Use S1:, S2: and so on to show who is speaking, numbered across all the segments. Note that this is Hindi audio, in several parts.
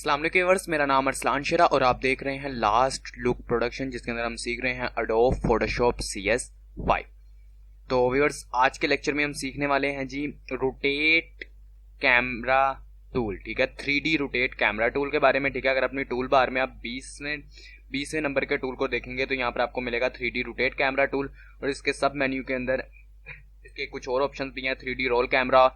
S1: अस्सलाम वालेकुम व्यूअर्स, मेरा नाम अरसलान शेरा और आप देख रहे हैं लास्ट लुक प्रोडक्शन, जिसके अंदर हम सीख रहे हैं एडोब फोटोशॉप CS5। तो व्यूअर्स, आज के लेक्चर में हम सीखने वाले हैं जी रोटेट कैमरा टूल। ठीक है, 3D रोटेट कैमरा टूल के बारे में। ठीक है, अगर अपनी टूल बार में आप 20वें नंबर के टूल को देखेंगे तो यहाँ पर आपको मिलेगा 3D रोटेट कैमरा टूल, और इसके सब मेन्यू के अंदर इसके कुछ और ऑप्शन भी हैं। 3D roll camera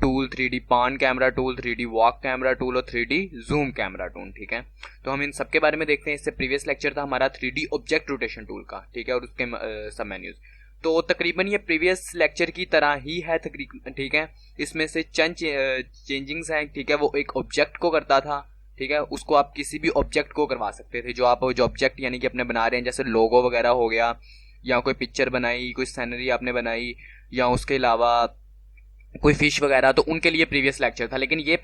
S1: tool, 3D पान camera tool, 3D walk camera tool और 3D जूम कैमरा टूल। ठीक है, तो हम इन सब के बारे में देखते हैं। इससे प्रीवियस लेक्चर था हमारा 3D ऑब्जेक्ट रोटेशन टूल का। ठीक है, और उसके सब मेन्यूज। तो तकरीबन ये प्रीवियस लेक्चर की तरह ही है तकरीबन। ठीक है, इसमें से चंद चेंजिंग्स हैं। ठीक है, वो एक ऑब्जेक्ट को करता था। ठीक है, उसको आप किसी भी ऑब्जेक्ट को करवा सकते थे, जो ऑब्जेक्ट यानी कि अपने बना रहे हैं, जैसे लोगो वगैरह हो गया, या कोई पिक्चर बनाई, कोई सीनरी आपने बनाई, या उसके अलावा कोई फिश वगैरह, तो उनके लिए प्रीवियस लेक्चर था। लेकिन ये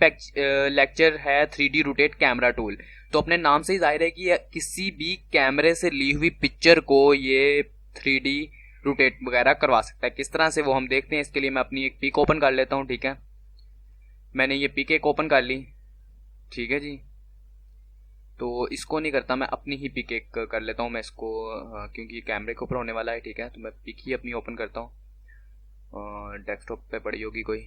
S1: लेक्चर है 3D रोटेट कैमरा टूल। तो अपने नाम से ही जाहिर है कि किसी भी कैमरे से ली हुई पिक्चर को ये 3D रोटेट वगैरह करवा सकता है। किस तरह से वो हम देखते हैं। इसके लिए मैं अपनी एक पिक ओपन कर लेता हूँ। ठीक है, मैंने ये पिक एक ओपन कर ली। ठीक है जी, तो इसको नहीं करता, मैं अपनी ही पिक एक कर लेता हूँ मैं इसको, क्योंकि ये कैमरे के ऊपर होने वाला है। ठीक है, तो मैं पिक ही अपनी ओपन करता हूँ। डेस्कटॉप पे पड़ी होगी कोई,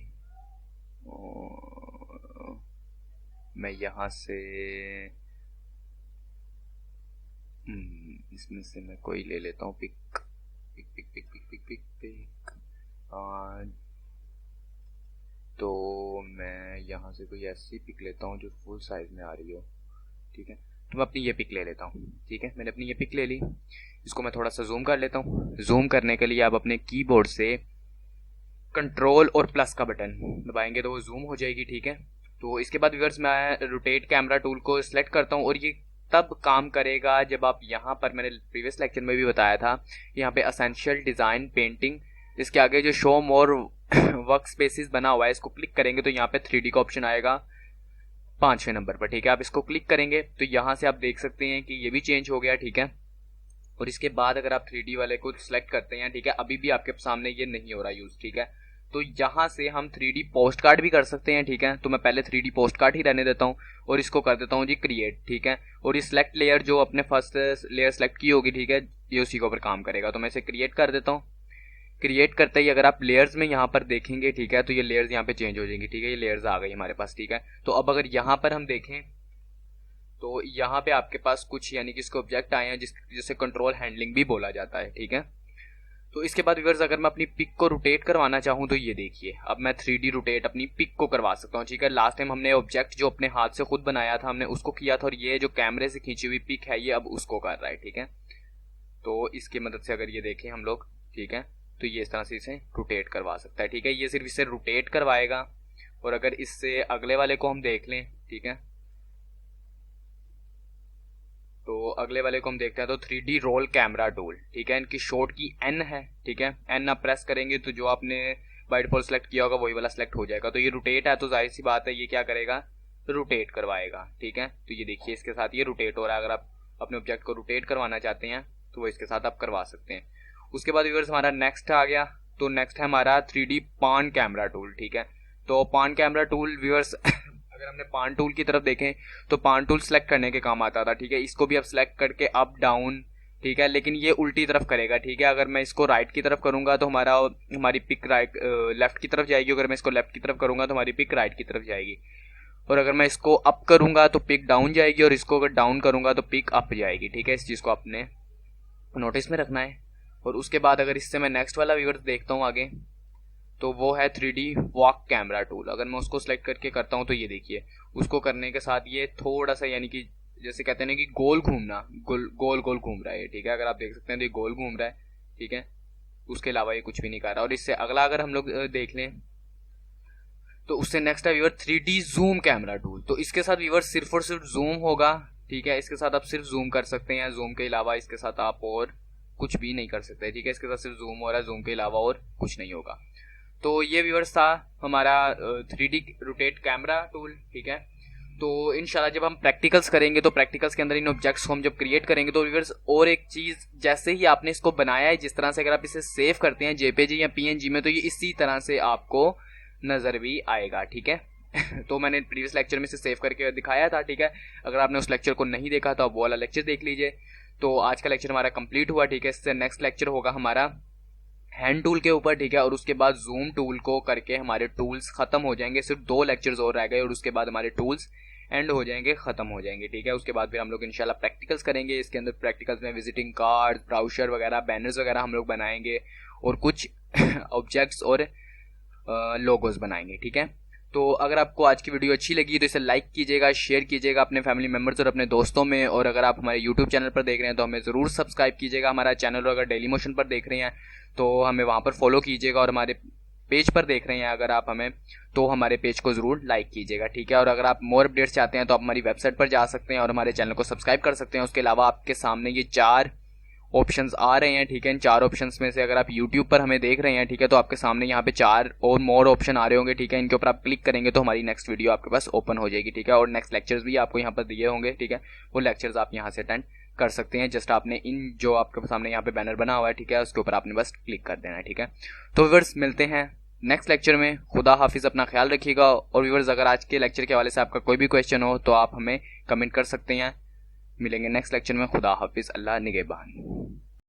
S1: मैं यहाँ से इसमें से मैं कोई ले लेता हूँ pick pick pick pick pick pick pick pick तो मैं यहाँ से कोई ऐसी पिक लेता हूँ जो फुल साइज में आ रही हो। ठीक है, तो मैं अपनी ये पिक ले लेता हूँ। ठीक है, मैंने अपनी ये पिक ले ली। इसको मैं थोड़ा सा जूम कर लेता हूँ। जूम करने के लिए आप अपने कीबोर्ड से कंट्रोल और प्लस का बटन दबाएंगे तो वो जूम हो जाएगी। ठीक है, तो इसके बाद व्यूअर्स मैं रोटेट कैमरा टूल को सिलेक्ट करता हूँ, और ये तब काम करेगा जब आप यहाँ पर, मैंने प्रीवियस लेक्चर में भी बताया था, यहाँ पे एसेंशियल डिज़ाइन पेंटिंग, इसके आगे जो शो मोर वर्क स्पेसिस बना हुआ है, इसको क्लिक करेंगे तो यहाँ पे 3D का ऑप्शन आएगा 5वें नंबर पर। ठीक है, आप इसको क्लिक करेंगे तो यहाँ से आप देख सकते हैं कि ये भी चेंज हो गया। ठीक है, और इसके बाद अगर आप 3D वाले को सिलेक्ट करते हैं, ठीक है, अभी भी आपके सामने ये नहीं हो रहा यूज़। ठीक है, तो यहाँ से हम 3D पोस्ट कार्ड भी कर सकते हैं। ठीक है, तो मैं पहले 3D पोस्ट कार्ड ही रहने देता हूँ और इसको कर देता हूँ जी क्रिएट। ठीक है, और ये सिलेक्ट लेयर जो अपने फर्स्ट लेयर सेलेक्ट की होगी, ठीक है, ये उसी के ऊपर काम करेगा। तो मैं इसे क्रिएट कर देता हूँ। क्रिएट करते ही अगर आप लेयर्स में यहाँ पर देखेंगे, ठीक है, तो ये लेयर्स यहाँ पे चेंज हो जाएंगी। ठीक है, ये लेयर्स आ गई हमारे पास। ठीक है, तो अब अगर यहाँ पर हम देखें तो यहाँ पे आपके पास कुछ यानी कि इसके ऑब्जेक्ट आए हैं जिसे कंट्रोल हैंडलिंग भी बोला जाता है। ठीक है, तो इसके बाद व्यूअर्स अगर मैं अपनी पिक को रोटेट करवाना चाहूँ तो ये देखिए, अब मैं 3D रोटेट अपनी पिक को करवा सकता हूँ। ठीक है, लास्ट टाइम हमने ऑब्जेक्ट जो अपने हाथ से खुद बनाया था, हमने उसको किया था, और ये जो कैमरे से खींची हुई पिक है ये अब उसको कर रहा है। ठीक है, तो इसकी मदद से अगर ये देखें हम लोग, ठीक है, तो ये इस तरह से इसे रोटेट करवा सकता है। ठीक है, ये सिर्फ इसे रोटेट करवाएगा। और अगर इससे अगले वाले को हम देख लें, ठीक है, तो अगले वाले को हम देखते हैं, तो 3D रोल कैमरा टूल। ठीक है, इनकी शॉर्ट की N है। ठीक है, N आप प्रेस करेंगे तो जो आपने बाय डिफॉल्ट सेलेक्ट किया होगा वही वाला सेलेक्ट हो जाएगा। तो ये रोटेट है, तो जाहिर सी बात है ये क्या करेगा, रोटेट करवाएगा। ठीक है, तो ये देखिए इसके साथ ये रोटेट हो रहा है। अगर आप अपने ऑब्जेक्ट को रोटेट करवाना चाहते हैं तो वो इसके साथ आप करवा सकते हैं। उसके बाद व्यूअर्स हमारा नेक्स्ट आ गया, तो नेक्स्ट है हमारा 3D पान कैमरा टूल। ठीक है, तो पान कैमरा टूल व्यूअर्स अगर हमने पान टूल की तरफ देखें तो पान टूल सेलेक्ट करने के काम आता था। ठीक है, इसको भी आप सेलेक्ट करके अप डाउन, ठीक है, लेकिन ये उल्टी तरफ करेगा। ठीक है, अगर मैं इसको राइट की तरफ करूंगा तो हमारी पिक राइट लेफ्ट की तरफ जाएगी। अगर मैं इसको लेफ्ट की तरफ करूंगा तो हमारी पिक राइट की तरफ जाएगी। और अगर मैं इसको अप करूंगा तो पिक डाउन जाएगी, और इसको अगर डाउन करूंगा तो पिक अप जाएगी। ठीक है, इस चीज़ को आपने नोटिस में रखना है। और उसके बाद अगर इससे मैं नेक्स्ट वाला व्यूअर्स देखता हूँ आगे, तो वो है 3D वॉक कैमरा टूल। अगर मैं उसको सेलेक्ट करके करता हूँ तो ये देखिए, उसको करने के साथ ये थोड़ा सा यानी कि जैसे कहते हैं ना कि गोल घूमना, गोल गोल घूम रहा है। ठीक है, अगर आप देख सकते हैं तो ये गोल घूम रहा है। ठीक है, उसके अलावा ये कुछ भी नहीं कर रहा। और इससे अगला अगर हम लोग देख लें तो उससे नेक्स्ट है viewer 3D zoom camera tool. तो इसके साथ व्यूअर सिर्फ और सिर्फ जूम होगा। ठीक है, इसके साथ आप सिर्फ जूम कर सकते हैं, जूम के अलावा इसके साथ आप और कुछ भी नहीं कर सकते। ठीक है, इसके साथ सिर्फ जूम हो रहा है, जूम के अलावा और कुछ नहीं होगा। तो ये व्यूअर्स था हमारा 3D रोटेट कैमरा टूल। ठीक है, तो इंशाल्लाह जब हम प्रैक्टिकल्स करेंगे तो प्रैक्टिकल्स के अंदर इन ऑब्जेक्ट्स को हम जब क्रिएट करेंगे तो व्यूअर्स और एक चीज़, जैसे ही आपने इसको बनाया है, जिस तरह से अगर आप इसे सेव करते हैं JPG या PNG में, तो ये इसी तरह से आपको नज़र भी आएगा। ठीक है, तो मैंने प्रीवियस लेक्चर में से सेव करके दिखाया था, ठीक है। अगर आपने उस लेक्चर को नहीं देखा तो आप वो वाला लेक्चर देख लीजिए। तो आज का लेक्चर हमारा कंप्लीट हुआ, ठीक है। इससे नेक्स्ट लेक्चर होगा हमारा हैंड टूल के ऊपर, ठीक है। और उसके बाद जूम टूल को करके हमारे टूल्स खत्म हो जाएंगे, सिर्फ 2 लेक्चर्स और रह गए और उसके बाद हमारे टूल्स एंड हो जाएंगे, खत्म हो जाएंगे, ठीक है। उसके बाद फिर हम लोग इंशाल्लाह प्रैक्टिकल्स करेंगे। इसके अंदर प्रैक्टिकल्स में विजिटिंग कार्ड, ब्राउशर वगैरह, बैनर्स वगैरह हम लोग बनाएंगे और कुछ ऑब्जेक्ट्स और लोगोस बनाएंगे, ठीक है। तो अगर आपको आज की वीडियो अच्छी लगी तो इसे लाइक कीजिएगा, शेयर कीजिएगा अपने फैमिली मेम्बर्स और अपने दोस्तों में। और अगर आप हमारे यूट्यूब चैनल पर देख रहे हैं तो हमें ज़रूर सब्सक्राइब कीजिएगा हमारा चैनल। और अगर डेली मोशन पर देख रहे हैं तो हमें वहाँ पर फॉलो कीजिएगा। और हमारे पेज पर देख रहे हैं अगर आप हमें, तो हमारे पेज को ज़रूर लाइक कीजिएगा, ठीक है। और अगर आप मोर अपडेट्स चाहते हैं तो आप हमारी वेबसाइट पर जा सकते हैं और हमारे चैनल को सब्सक्राइब कर सकते हैं। उसके अलावा आपके सामने ये 4 ऑप्शंस आ रहे हैं, ठीक है। इन 4 ऑप्शंस में से अगर आप YouTube पर हमें देख रहे हैं, ठीक है, तो आपके सामने यहाँ पे 4 और मोर ऑप्शन आ रहे होंगे, ठीक है। इनके ऊपर आप क्लिक करेंगे तो हमारी नेक्स्ट वीडियो आपके पास ओपन हो जाएगी, ठीक है। और नेक्स्ट लेक्चर्स भी आपको यहाँ पर दिए होंगे, ठीक है। वो लेक्चर्स आप यहाँ से अटेंड कर सकते हैं। जस्ट आपने इन जो आपके सामने यहाँ पे बैनर बना हुआ है, ठीक है, उसके ऊपर आपने बस क्लिक कर देना है, ठीक है। तो व्यूअर्स मिलते हैं नेक्स्ट लेक्चर में। खुदा हाफिज़, अपना ख्याल रखिएगा। और व्यूअर्स अगर आज के लेक्चर के हवाले से आपका कोई भी क्वेश्चन हो तो आप हमें कमेंट कर सकते हैं। मिलेंगे नेक्स्ट लेक्चर में। खुदा हाफिज़, अल्लाह निगहबान।